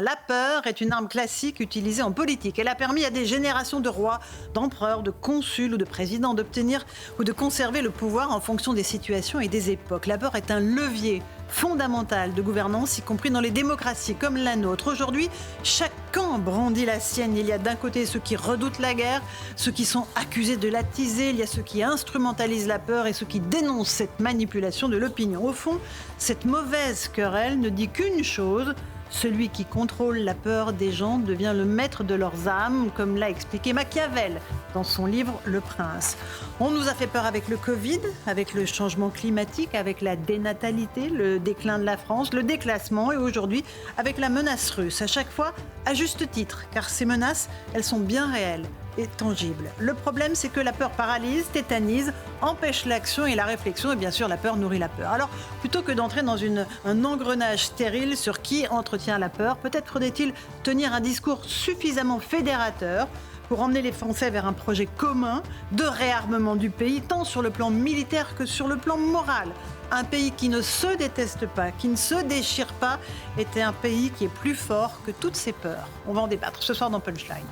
La peur est une arme classique utilisée en politique. Elle a permis à des générations de rois, d'empereurs, de consuls ou de présidents d'obtenir ou de conserver le pouvoir en fonction des situations et des époques. La peur est un levier fondamental de gouvernance, y compris dans les démocraties comme la nôtre. Aujourd'hui, chaque camp brandit la sienne. Il y a d'un côté ceux qui redoutent la guerre, ceux qui sont accusés de l'attiser, il y a ceux qui instrumentalisent la peur et ceux qui dénoncent cette manipulation de l'opinion. Au fond, cette mauvaise querelle ne dit qu'une chose: celui qui contrôle la peur des gens devient le maître de leurs âmes, comme l'a expliqué Machiavel dans son livre Le Prince. On nous a fait peur avec le Covid, avec le changement climatique, avec la dénatalité, le déclin de la France, le déclassement et aujourd'hui avec la menace russe. À chaque fois, à juste titre, car ces menaces, elles sont bien réelles et tangibles. Le problème, c'est que la peur paralyse, tétanise, empêche l'action et la réflexion, et bien sûr, la peur nourrit la peur. Alors, plutôt que d'entrer dans un engrenage stérile sur qui entretient la peur, peut-être faudrait-il tenir un discours suffisamment fédérateur pour emmener les Français vers un projet commun de réarmement du pays, tant sur le plan militaire que sur le plan moral. Un pays qui ne se déteste pas, qui ne se déchire pas, était un pays qui est plus fort que toutes ses peurs. On va en débattre ce soir dans Punchline.